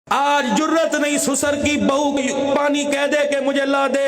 आज जुर्रत नहीं ससुर की बहू पानी कह दे के मुझे ला दे,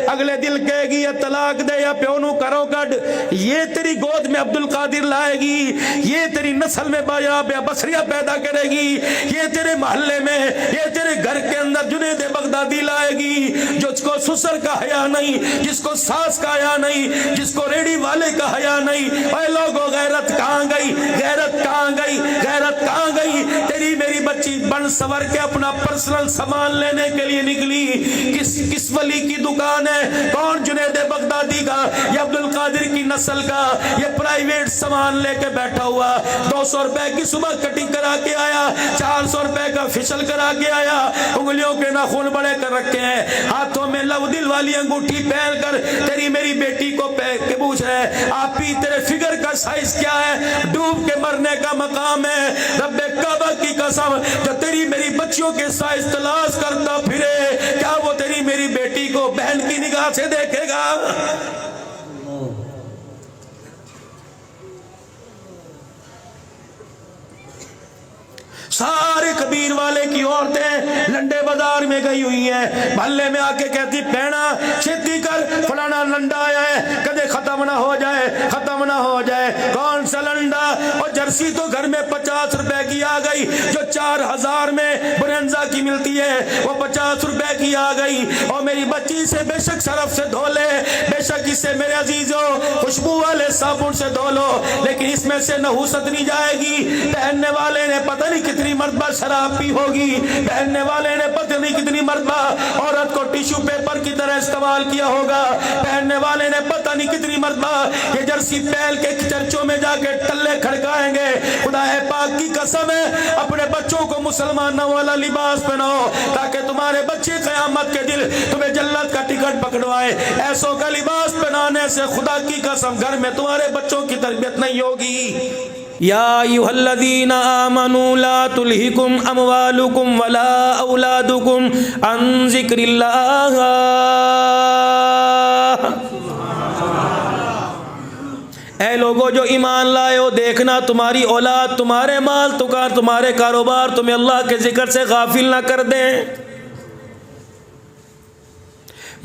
अगले दिल कहेगी या तलाक दे या प्योनू करो कड। ये तेरी गोद में अब्दुल कादिर लाएगी, ये तेरी नस्ल में बाया बसरिया पैदा करेगी, ये तेरे मोहल्ले में, ये तेरे घर के अंदर जुनेद बगदादी लाएगी। जिसको ससुर का हया नहीं, जिसको सास का हया नहीं, जिसको रेडी वाले का हया नहीं। ओए लोगों, गैरत कहाँ गई? गैरत कहाँ गई? गैरत कहाँ गई? तेरी मेरी बच्ची बन सवर के अपना पर्सनल सामान लेने के लिए निकली। किस वली की दुकान है? कौन? जुनेद बगदादी का या अब्दुल कादिर की नस्ल का? ये प्राइवेट सामान लेके बैठा हुआ। 200 रुपए की सुबह कटिंग करा के आया, 400 रुपए का फिशल करा के आया, उंगलियों के नाखून बड़े कर रखे हैं, हाथों में लवदिल वाली अंगूठी पहन कर तेरी मेरी बेटी को पूछ रहे आप ही तेरे फिगर का साइज क्या है? डूब के मरने का मकाम है। रब्बे काबा की कसम, जो तेरी मेरी बच्चियों के साइज तलाश करता फिरे, क्या वो तेरी मेरी बेटी को बहन की निगाह से देखेगा? सारे कबीर वाले की औरतें लंडे बाजार में गई हुई हैं, भल्ले में आके कहती पैना खेती कर, फलाना लंडा आया है, कदे खत्म ना हो जाए, खत्म ना हो जाए। कौन सा लंडा? और जर्सी तो घर में 50 रुपए की आ गई, जो 4000 में ब्रेंजा की मिलती है वो 50 रुपए की आ गई। और मेरी बच्ची से बेशक सरफ से धो ले, बेशक इसे मेरे अजीजों खुशबू वाले साबुन से धो लो, लेकिन इसमें से नहुसत नहीं जाएगी। पहनने वाले ने पता नहीं कितनी मर्तबा शराब पी होगी, पहनने वाले ने पता नहीं कितनी मर्तबा औरत को टिश्यू पेपर की तरह इस्तेमाल किया होगा, पहनने वाले ने पता नहीं कितनी मर्तबा ये जर्सी पहन के चर्चों में जाके टल्ले खड़काएंगे। खुदा है पाक की कसम है, अपने बच्चों को मुसलमानों वाला लिबास पहनाओ ताकि तुम्हारे बच्चे क़यामत के दिन तुम्हें जन्नत का टिकट पकड़वाए। ऐसों का लिबास पहनाने से खुदा की कसम घर में तुम्हारे बच्चों की तरबियत नहीं होगी। या अय्युहल्लज़ीना आमनू ला तुल्हिकुम अमवालुकुम वला औलादुकुम अन ज़िक्रिल्लाह। ऐ लोगों जो ईमान लाए हो, देखना तुम्हारी औलाद, तुम्हारे माल, तुम्हारे कारोबार तुम्हें अल्लाह के जिक्र से गाफिल ना कर दें।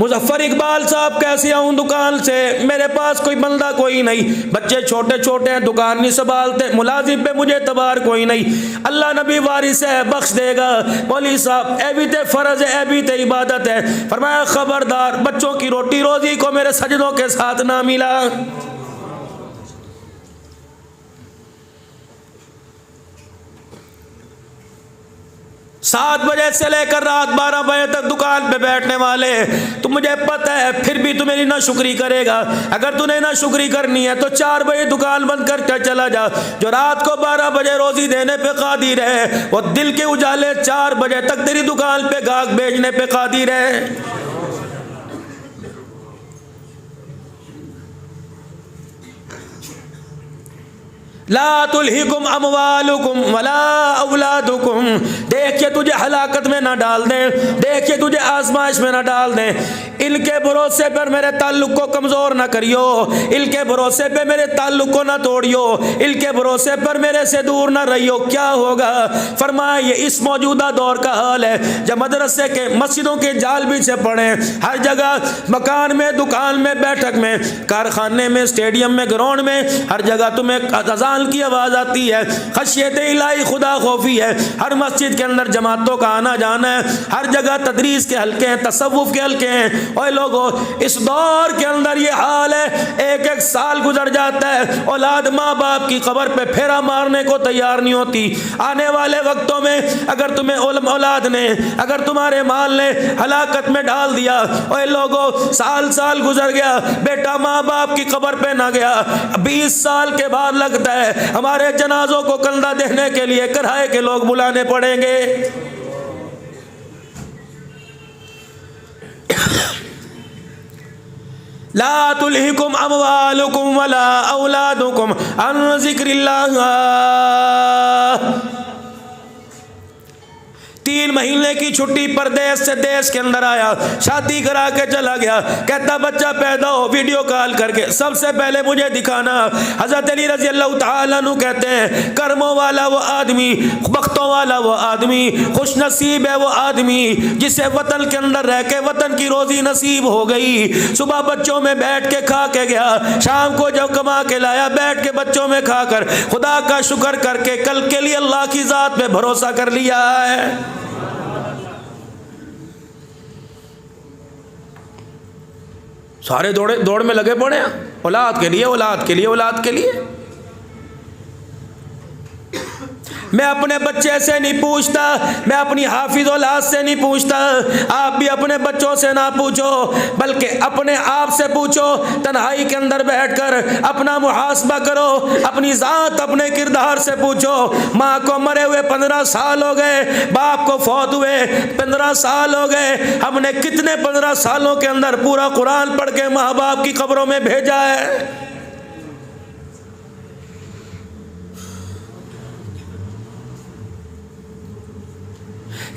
मुजफ्फर इकबाल साहब, कैसे आऊँ दुकान से, मेरे पास कोई बंदा कोई नहीं, बच्चे छोटे छोटे हैं, दुकान नहीं संभालते, मुलाजिम पे मुझे तबार कोई नहीं। अल्लाह नबी वारिस है, बख्श देगा। मौलवी साहब, एबीते फ़र्ज है, एबीते इबादत है। फरमाया खबरदार बच्चों की रोटी रोजी को मेरे सजदों के साथ ना मिला। सात बजे से लेकर रात 12 बजे तक दुकान पे बैठने वाले, तो मुझे पता है फिर भी तू मेरी ना शुक्री करेगा। अगर तूने ना शुक्री करनी है तो 4 बजे दुकान बंद करके चला जा। जो रात को 12 बजे रोजी देने पे कादिर है, वो दिल के उजाले 4 बजे तक तेरी दुकान पे गाहक भेजने पे कादिर है। ला तुल्हिकुम अमवालुकुम वला औलादुकुम। देखिए तुझे हलाकत में ना डाल दें, देखिए तुझे आजमाइश में ना डाल दें। इनके भरोसे पर मेरे ताल्लुक को कमज़ोर ना करियो, इनके भरोसे पे मेरे ताल्लुक को ना तोड़ियो, इनके भरोसे पर मेरे से दूर ना रहियो। क्या होगा? फरमाया ये इस मौजूदा दौर का हाल है जब मदरसे के मस्जिदों के जाल भी से पड़े, हर जगह मकान में, दुकान में, बैठक में, कारखाने में, स्टेडियम में, ग्राउंड में, हर जगह तुम्हें अज़ान की आवाज आती है। खशियत इलाही, खुदा खौफी है। हर मस्जिद के अंदर जमातों का आना जाना है, हर जगह तदरीस के हल्के हैं, तसव्वुफ के हल्के हैं। ओए लोगों, इस दौर के अंदर ये हाल है, एक एक साल गुजर जाता है, औलाद माँ बाप की कब्र पे फेरा मारने को तैयार नहीं होती। आने वाले वक्तों में अगर तुम्हें औलाद ने, अगर तुम्हारे माल ने हलाकत में डाल दिया, ओए लोगों, साल साल गुजर गया, बेटा माँ बाप की कब्र पे ना गया, 20 साल के बाद लगता है हमारे जनाजों को कंधा देने के लिए किराए के लोग बुलाने पड़ेंगे। ला तुल्हिकुम अमवालुकुम वला औलादुकुम अन ज़िक्रिल्लाह। 3 महीने की छुट्टी परदेश से देश के अंदर आया, शादी करा के चला गया। कहता बच्चा पैदा हो वीडियो कॉल करके सबसे पहले मुझे दिखाना। हजरत अली रजी अल्लाह तआला अन्हु कहते हैं कर्मों वाला वो आदमी, बख्तों वाला वो आदमी, खुश नसीब है वो आदमी जिसे वतन के अंदर रह के वतन की रोजी नसीब हो गई। सुबह बच्चों में बैठ के खा के गया, शाम को जब कमा के लाया बैठ के बच्चों में खाकर खुदा का शुक्र करके कल के लिए अल्लाह की जात पे भरोसा कर लिया है। सारे दौड़ में लगे पड़े हैं औलाद के लिए, औलाद के लिए, औलाद के लिए। मैं अपने बच्चे से नहीं पूछता, मैं अपनी हाफिज औलाद से नहीं पूछता। आप भी अपने बच्चों से ना पूछो बल्कि अपने आप से पूछो। तन्हाई के अंदर बैठकर अपना मुहासबा करो, अपनी जात अपने किरदार से पूछो। माँ को मरे हुए 15 साल हो गए, बाप को फौत हुए 15 साल हो गए। हमने कितने 15 सालों के अंदर पूरा कुरान पढ़ के माँ बाप की कब्रों में भेजा है।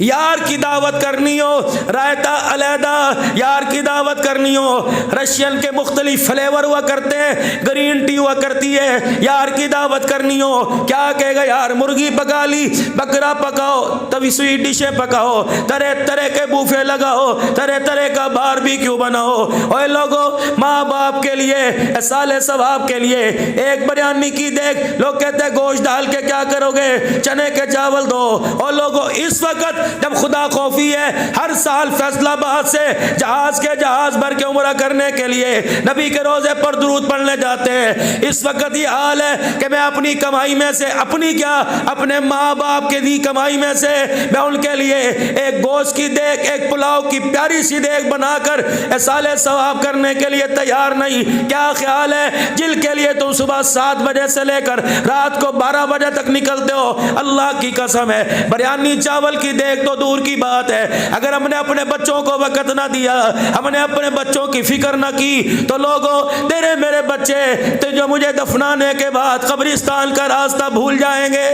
यार की दावत करनी हो रायता अलहदा, यार की दावत करनी हो रशियन के मुख्तलिफ फ्लेवर हुआ करते हैं, ग्रीन टी हुआ करती है। यार की दावत करनी हो क्या कहेगा यार, मुर्गी पका ली, बकरा पकाओ, तभी स्वीट डिशें पकाओ, तरह तरह के बूफे लगाओ, तरह तरह का बारबेक्यू बनाओ। और लोगों माँ बाप के लिए साले सवाब के लिए एक बिरयानी की देख, लोग कहते हैं गोश्त डाल के क्या करोगे, चने के चावल दो। और लोगों इस वक्त जब खुदा खौफी है हर साल फैसलाबाद से जहाज के जहाज भर के उम्रा करने के लिए नबी के रोजे पर दुरूद पढ़ने जाते हैं। इस वक्त ये हाल है कि मैं अपनी कमाई में से, अपनी क्या अपने माँ बाप के दी कमाई में से मैं उनके लिए एक गोश्त की देख, एक पुलाव की प्यारी सी देख बनाकर साले सवाब करने के लिए तैयार नहीं। क्या ख्याल है जिनके लिए तुम सुबह 7 बजे से लेकर रात को 12 बजे तक निकलते हो, अल्लाह की कसम है बिरयानी चावल की देख तो दूर की बात है। अगर हमने अपने बच्चों को वक़्त ना दिया, हमने अपने बच्चों की फिक्र ना की तो लोगों तेरे मेरे बच्चे तो जो मुझे दफनाने के बाद कब्रिस्तान का रास्ता भूल जाएंगे।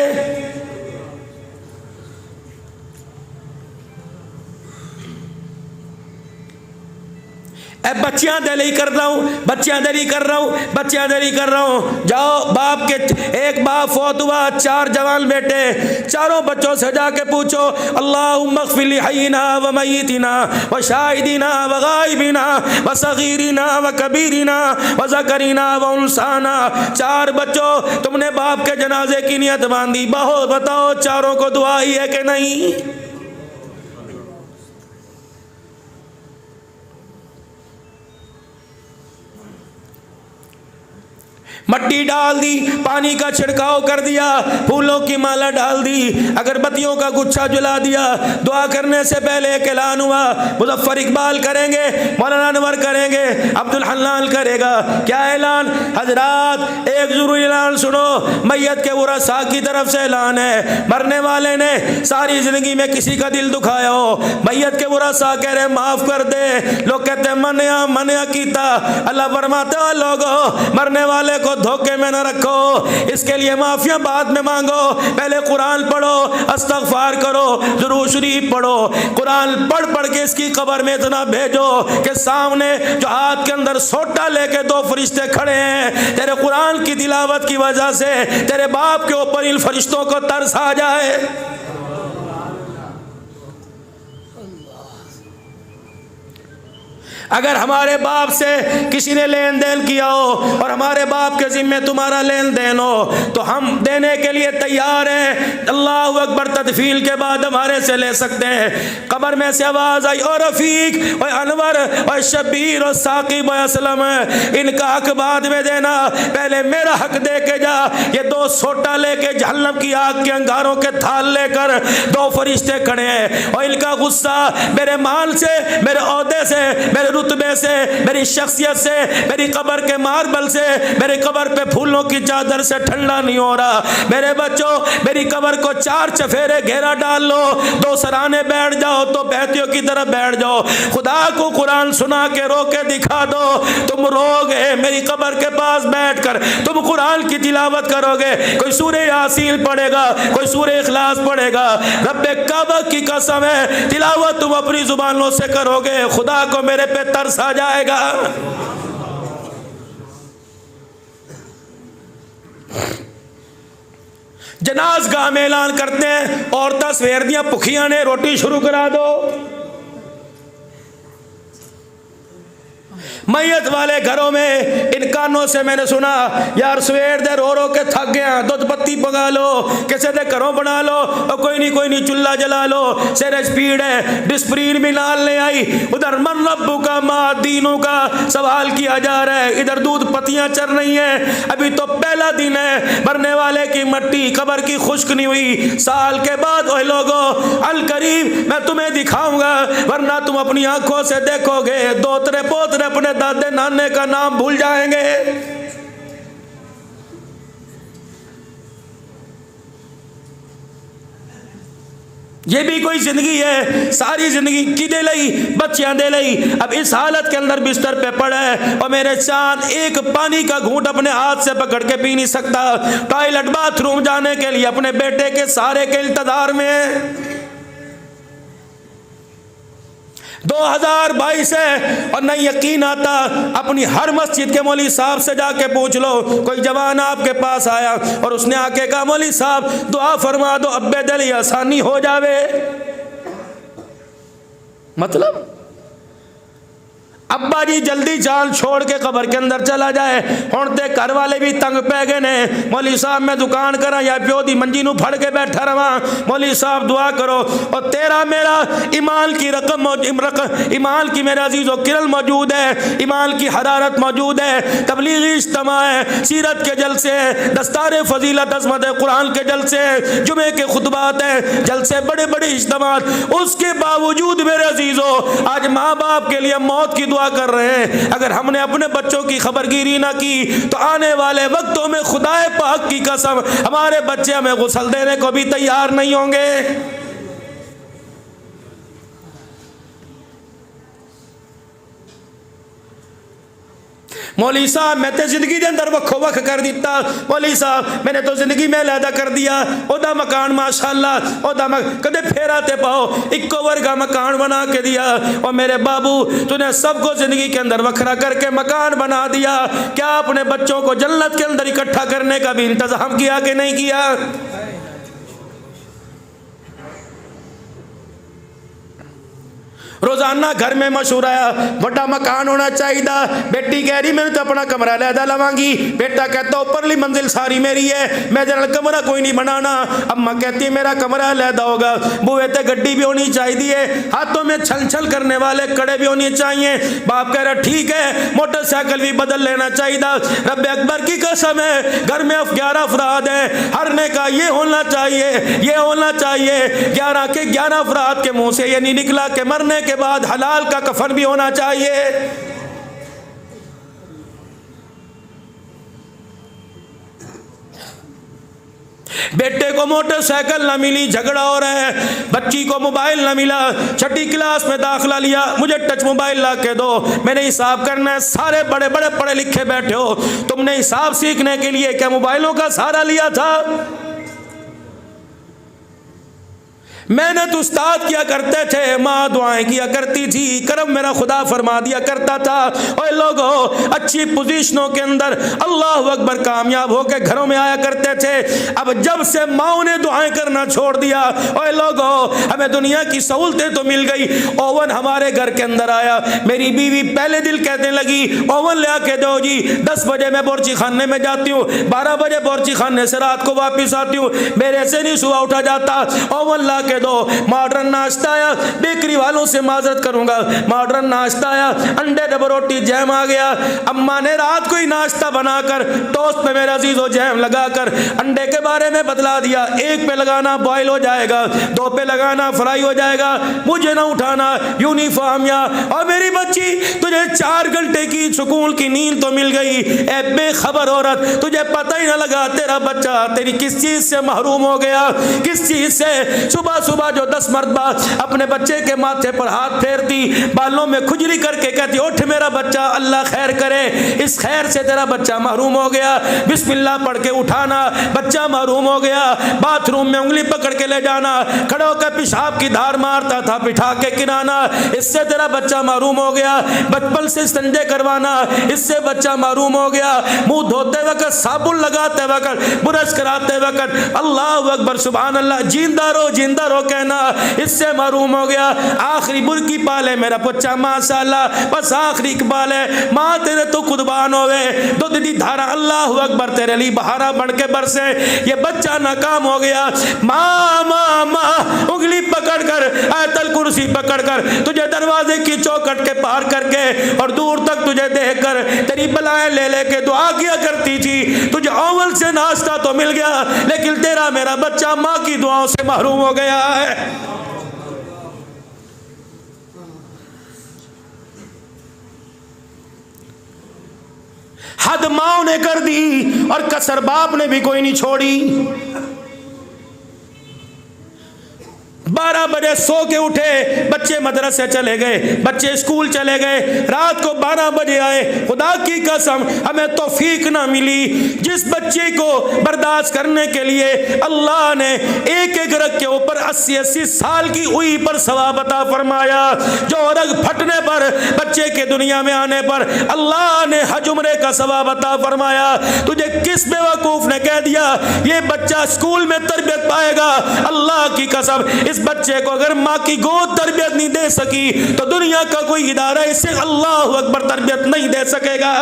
बच्चियां दिली कर रहा हूँ, बच्चियां दिली कर रहा हूँ, बच्चियां दिली कर रहा हूँ। जाओ बाप के, एक बाप फौत हुआ, 4 जवान बेटे, चारों बच्चों से जाके पूछो अल्लाहुम्मा अग़फ़िर ली हय्यिना व मय्यितिना व शाहिदिना व गायबिना व सगीरिना व कबीरिना व ज़करिना व उनसाना। 4 बच्चों तुमने बाप के जनाजे की नियत बांधी, बहुत बताओ चारों को दुआ ही है कि नहीं? मट्टी डाल दी, पानी का छिड़काव कर दिया, फूलों की माला डाल दी, अगरबत्तियों का गुच्छा जला दिया। दुआ करने से पहले एक ऐलान हुआ, मुज़फ़्फ़र इकबाल करेंगे, मौलाना अनवर करेंगे, अब्दुल हन्नान करेगा। क्या ऐलान? हजरात एक ज़रूरी ऐलान सुनो, मैयत के वरसा की तरफ से ऐलान है। मरने वाले ने सारी ज़िंदगी में किसी का दिल दुखाया हो, मैयत के वरसा कह रहे माफ़ कर दे। लोग कहते हैं मनिया मनिया कीता। अल्लाह फरमाते हो लोगों मरने वाले को धोखे में न रखो, इसके लिए माफिया बाद में मांगो, पहले कुरान पढ़ो, अस्तगफार करो, दुरूद शरीफ पढ़ो। कुरान पढ़ पढ़ के इसकी कब्र में इतना भेजो कि सामने जो हाथ के अंदर सोटा लेके 2 फरिश्ते खड़े हैं, तेरे कुरान की तिलावत की वजह से तेरे बाप के ऊपर इन फरिश्तों को तरस आ जाए। अगर हमारे बाप से किसी ने लेन देन किया हो और हमारे बाप के जिम्मे तुम्हारा लेन देन हो तो हम देने के लिए तैयार हैं। अल्लाहु अकबर तदफील के बाद हमारे से ले सकते हैं। कब्र में से आवाज़ आई और रफ़ीक और अनवर और शबीर और साकिब और असलम, इनका हक बाद में देना, पहले मेरा हक दे के जा। ये 2 सोटा लेके जहन्नम की आग के अंगारों के थाल लेकर 2 फरिश्ते खड़े हैं और इनका गुस्सा मेरे माल से, मेरे ओहदे से, मेरे रुतबे से, मेरी शख्सियत से, मेरी कब्र के मार्बल से, मेरी कब्र पे फूलों की चादर से ठंडा नहीं हो रहा। मेरे बच्चों, मेरी कब्र को 4 चफेरे घेरा डाल लो, 2 सराने बैठ जाओ तो बहतियों की तरफ बैठ जाओ, खुदा को कुरान सुना के रो के दिखा दो, तुम रोगे। मेरी कब्र के पास बैठकर तुम कुरान की तिलावत करोगे, कोई सूरे यासीन पढ़ेगा, कोई सूरे इखलास पढ़ेगा। रब्बे काबा की कसम है, तिलावत तुम अपनी जुबानों से करोगे, खुदा को मेरे पे तरस आ जाएगा। जनाज़गाह में ऐलान करते हैं, औरतां सवेर दियां भुखियां ने, रोटी शुरू करा दो। मैयत वाले घरों में इन कानों से मैंने सुना, यार सवेर दे रो रो के थक गया, दूध पत्ती पका लो, किसी दे घरों बना लो, और कोई नहीं चुल्ला जला लो, सिर स्पीड है, डिस्प्रीन भी नाल ले आई। उधर मन रब्बू का माँ दीनों का सवाल किया जा रहा है, इधर दूध पत्तियां चल रही हैं। अभी तो पहला दिन है, मरने वाले की मट्टी कब्र की खुश्क नहीं हुई। साल के बाद ओए लोगो, अल करीब मैं तुम्हें दिखाऊंगा, वरना तुम अपनी आंखों से देखोगे दोतरे पोतरे अपने दादे नाने का नाम भूल जाएंगे। ये भी कोई जिंदगी है? सारी जिंदगी किदे लई, बच्चियां दे लई। अब इस हालत के अंदर बिस्तर पे पड़ा है और मेरे चांद एक पानी का घूंट अपने हाथ से पकड़ के पी नहीं सकता, टॉयलेट बाथरूम जाने के लिए अपने बेटे के सहारे के इंतजार में है। 2022 है और नहीं यकीन आता, अपनी हर मस्जिद के मौलवी साहब से जाके पूछ लो, कोई जवान आपके पास आया और उसने आके कहा मौलवी साहब दुआ फरमा दो, अब्बे दिल आसानी हो जावे। मतलब अब्बा जी जल्दी जान छोड़ के कब्र के अंदर चला जाए, हुण ते घर वाले भी तंग पै गए ने। मौलवी साहब मैं दुकान करा या प्यो दी मंजी नूं फड़ के बैठा रहा, मौलवी साहब दुआ करो। और तेरा मेरा ईमान की ईमान की मेरे अजीज़ों किरण मौजूद है, ईमान की हरारत मौजूद है, तबलीगी इज्तिमा है, सीरत के जलसे है, दस्तार फजीलत अज़मत कुरान के जलसे है, जुमे के खुतबात है, जलसे बड़े बड़े इज्तिमात। उसके बावजूद मेरे अजीज़ों आज माँ बाप के लिए मौत की दुआ कर रहे हैं। अगर हमने अपने बच्चों की खबरगिरी ना की तो आने वाले वक्तों में खुदाए पाक की कसम हमारे बच्चे हमें गुस्ल देने को भी तैयार नहीं होंगे। मौलवी साहब मैं तो जिंदगी के अंदर वक्खो वक्ख कर दिता, मौलवी साहब मैंने तो जिंदगी में लैदा कर दिया, ओदा मकान माशाअल्लाह ओदा कदे फेरा ते पाओ इक्को वर्गा मकान बना के दिया। और मेरे बाबू तूने सबको जिंदगी के अंदर वखरा करके मकान बना दिया, क्या अपने बच्चों को जन्नत के अंदर इकट्ठा करने का भी इंतजाम किया कि नहीं किया? रोजाना घर में मशहूर आया बड़ा मकान होना चाहिए। बेटी कह रही मैंने तो अपना कमरा लैदा लवांगी, बेटा कहता ऊपरली मंजिल सारी मेरी है, मैं जरा कमरा कोई नहीं बनाना। अम्मा कहती मेरा कमरा लैदा होगा। बुए ते गड्डी भी होनी चाहिए, हाथों में छल छल करने वाले कड़े भी होने चाहिए। बाप कह रहा ठीक है मोटरसाइकिल भी बदल लेना चाहिए। रब्बे अकबर की कसम है घर में 11 अफराद है, हर ने कहा ये होना चाहिए ये होना चाहिए। 11 के 11 अफराद के मुंह से ये नहीं निकला कि मरने के बाद हलाल का कफन भी होना चाहिए। बेटे को मोटरसाइकिल ना मिली, झगड़ा हो रहा है। बच्ची को मोबाइल ना मिला, छठी क्लास में दाखिला लिया, मुझे टच मोबाइल ला के दो, मैंने हिसाब करना है। सारे बड़े बड़े पढ़े लिखे बैठे हो, तुमने हिसाब सीखने के लिए क्या मोबाइलों का सहारा लिया था? मेहनत उस्ताद किया करते थे, माँ दुआएं किया करती थी, करम मेरा खुदा फरमा दिया करता था। ओए लोगों अच्छी पोजीशनों के अंदर अल्लाह अकबर कामयाब होकर घरों में आया करते थे। अब जब से माँ ने दुआएं करना छोड़ दिया, ओए लोगों हमें दुनिया की सहूलतें तो मिल गई। ओवन हमारे घर के अंदर आया, मेरी बीवी पहले दिल कहने लगी ओवन ले आके दो जी। 10 बजे मैं बोर्ची खाने में जाती हूँ, 12 बजे बोर्ची खाने से रात को वापिस आती हूँ, मेरे से नहीं सुबह उठा जाता। ओवन ला के के दो। मॉडर्न नाश्ता आया, बेकरी वालों से माजरत करूंगा, मॉडर्न नाश्ता आया, अंडे डबल रोटी जैम आ गया। अम्मा ने रात को ही नाश्ता बनाकर टोस्ट पे मेरे अजीजों जैम लगाकर अंडे के बारे में बतला दिया, एक पे लगाना बॉयल हो जाएगा, दो पे लगाना फ्राई हो जाएगा, मुझे ना उठाना यूनिफॉर्म या। और मेरी बच्ची तुझे 4 घंटे की सुकून की नींद तो मिल गई, ए बेखबर औरत, तुझे पता ही ना लगा तेरा बच्चा तेरी किस चीज से महरूम हो गया, किस चीज से। सुबह सुबह जो 10 मरतबा अपने बच्चे के माथे पर हाथ फेरती, बालों में खुजली करके कहती उठ मेरा बच्चा, अल्लाह खैर करे, इस खैर से तेरा बच्चा महरूम हो गया, बिस्मिल्लाह पढ़ के उठाना, बच्चा महरूम हो गया। बाथरूम में उंगली पकड़ के ले जाना, खड़े होकर पेशाब की धार मारता था, बिठा के गिराना, इससे तेरा बच्चा महरूम हो गया। बचपन से संडे करवाना, इससे बच्चा महरूम हो गया। मुंह धोते वक्त, साबुन लगाते वक्त, ब्रश कराते वक्त अल्लाह अकबर सुभान अल्लाह, जिंदा रहो कहना, इससे महरूम हो गया। आखिरी बुरकी पाले मेरा बच्चा माशाअल्लाह, बस आखिरी इकबाल है, माँ तेरे तो खुदबान होवे, दूध दी धारा अल्लाह अकबर तेरे लिए बहारा बन के बरसे। ये बच्चा नाकाम हो गया। माँ माँ माँ उंगली पकड़कर, आयतल कुर्सी पकड़कर तुझे दरवाजे की चौखट के पार करके और दूर तक तुझे देखकर तेरी बलाएं ले लेके दुआ किया करती थी। तुझे ओवल से नाश्ता तो मिल गया, लेकिन तेरा मेरा बच्चा माँ की दुआओं से महरूम हो गया है। हद माओ ने कर दी और कसर बाप ने भी कोई नहीं छोड़ी। 12 बजे सो के उठे, बच्चे मदरसे चले गए, बच्चे स्कूल चले गए, रात को 12 बजे आए। खुदा की कसम हमें तौफीक ना मिली जिस बच्चे को बर्दाश्त करने के लिए अल्लाह ने एक एक रग के ऊपर 80-80 साल की हुई पर सवाब अता फरमाया। जो रग फटने पर बच्चे के दुनिया में आने पर अल्लाह ने हज उम्रे का सवाब अता फरमाया। तुझे किस बेवकूफ ने कह दिया ये बच्चा स्कूल में तरबियत पाएगा? अल्लाह की कसम इस बच्चे को अगर माँ की गोद तरबियत नहीं दे सकी तो दुनिया का कोई इदारा इसे अल्लाह अकबर तरबियत नहीं दे सकेगा।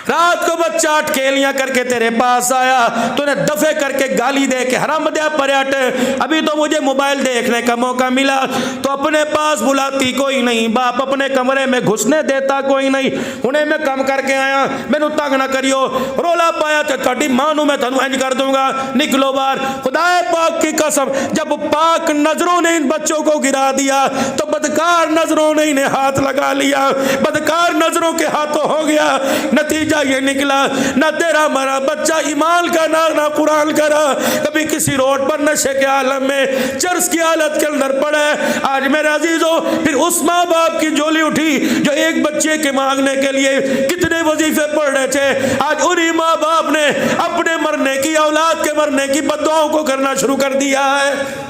रात को बच्चा अटकेलियां करके तेरे पास आया, तूने दफे करके गाली दे के हराम दया पर्यट, अभी तो मुझे मोबाइल देखने का मौका मिला, तो अपने पास बुलाती कोई नहीं, बाप अपने कमरे में घुसने देता कोई नहीं। उन्हें मैं कम करके आया, मैनू तंग ना करियो, रोला पाया तो थोड़ी मां नू मैं थानू इंज कर दूंगा, निकलो बाहर। खुदाए पाक की कसम जब पाक नजरों ने इन बच्चों को गिरा दिया तो बदकार नजरों ने इन्हें हाथ लगा लिया, बदकार नजरों के हाथों हो गया। नतीजा ये निकला ना तेरा मरा बच्चा ईमान का ना कुरान करा, कभी किसी रोड पर नशे के आलम में चर्स की हालत के अंदर पड़े। आज मेरे अजीजों फिर उस माँ बाप की झोली उठी जो एक बच्चे के मांगने के लिए कितने वजीफे पढ़ रहे थे। आज उन्हीं माँ बाप ने अपने मरने की, औलाद के मरने की बद्दुआओं को करना शुरू कर दिया है।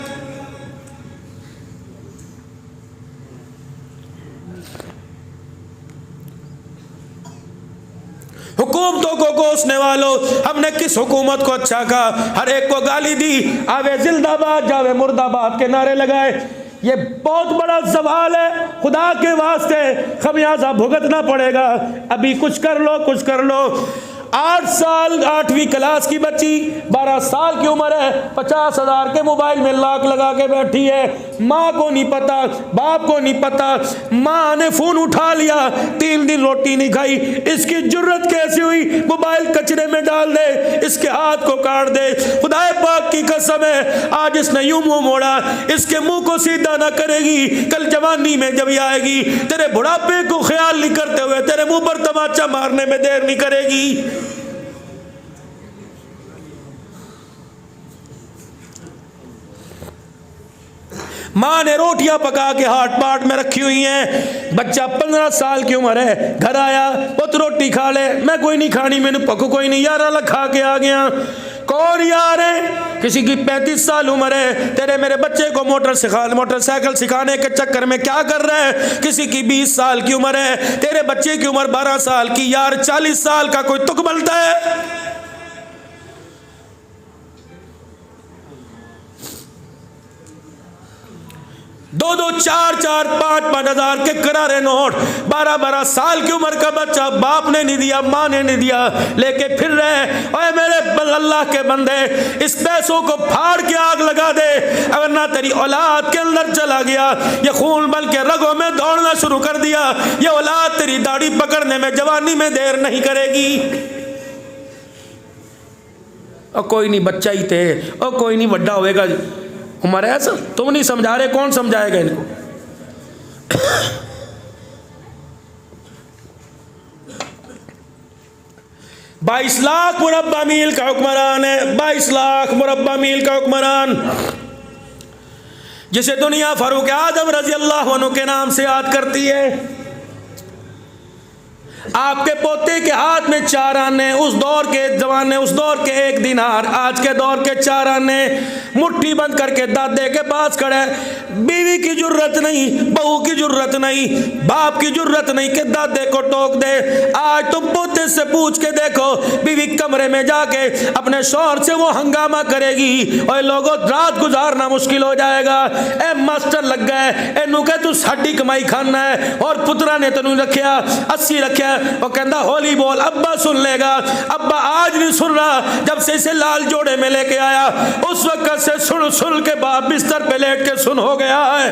हुकूमतों को कोसने वालों, हमने किस हुकूमत को अच्छा कहा? हर एक को गाली दी, आवे जिंदाबाद जावे मुर्दाबाद के नारे लगाए। ये बहुत बड़ा सवाल है, खुदा के वास्ते खमियाजा भुगतना पड़ेगा। अभी कुछ कर लो, कुछ कर लो। 8 साल 8वीं क्लास की बच्ची 12 साल की उम्र है, 50,000 के मोबाइल में लॉक लगा के बैठी है। माँ को नहीं पता, बाप को नहीं पता। माँ ने फोन उठा लिया, 3 दिन रोटी नहीं खाई। इसकी जुर्रत कैसी हुई मोबाइल कचरे में डाल दे, इसके हाथ को काट दे। खुदाए पाक की कसम है आज इसने यूं मुंह मोड़ा, इसके मुंह को सीधा ना करेगी, कल जवानी में जब आएगी तेरे बुढ़ापे को ख्याल नहीं करते हुए तेरे मुंह पर तमाचा मारने में देर नहीं करेगी। माँ ने रोटियां पका के हाथ पाट में रखी हुई हैं। बच्चा 15 साल की उम्र है, घर आया, पुत रोटी खा ले। मैं कोई नहीं खानी, मैंने पको कोई नहीं यार, अलग खा के आ गया। कौन यार है? किसी की 35 साल उम्र है, तेरे मेरे बच्चे को मोटरसाइकिल सिखाने के चक्कर में क्या कर रहे हैं? किसी की 20 साल की उम्र है, तेरे बच्चे की उम्र 12 साल की। यार 40 साल का कोई तुक बनता है? 2-2, 4-4, 5-5 हजार के करारे नोट, 12-12 साल की उम्र का बच्चा, बाप ने नहीं दिया, माँ ने नहीं दिया, लेके फिर रहे। ओए मेरे अल्लाह के बंदे, इस पैसों को फाड़ के आग लगा दे, अगर ना तेरी औलाद के अंदर चला गया, ये खून बन के रगों में दौड़ना शुरू कर दिया, ये औलाद तेरी दाढ़ी पकड़ने में जवानी में देर नहीं करेगी। और कोई नहीं, बच्चा ही थे, और कोई नहीं, बड़ा होएगा। उम्र है ऐसा, तुम नहीं समझा रहे, कौन समझाएगा इनको? 22 लाख मुरब्बा मील का हुक्मरान है, 22 लाख मुरब्बा मील का हुक्मरान, जिसे दुनिया फारूक आजम रजी अल्लाह अन्हु के नाम से याद करती है। आपके पोते के हाथ में 4 आने, उस दौर के जमाने, उस दौर के 1 दिनार, आज के दौर के 4 आने, मुट्ठी बंद करके दादे के पास खड़े। बीवी की जरूरत नहीं, बहू की जरूरत नहीं, बाप की जरूरत नहीं कि दादे को टोक दे। आज तुम पोते से पूछ के देखो, बीवी कमरे में जाके अपने शौहर से वो हंगामा करेगी, और लोगों रात गुजारना मुश्किल हो जाएगा। ए मास्टर लग गए, एनू कह तू साडी कमाई खाना है, और पुत्रा ने तेनू रखिया 80 रखिया, वो कहता होली बोल, अब्बा सुन लेगा। अब्बा आज नहीं सुन रहा, जब से इसे लाल जोड़े में लेके आया उस वक्त से सुन सुन के बाप बिस्तर पे लेट के सुन हो गया है।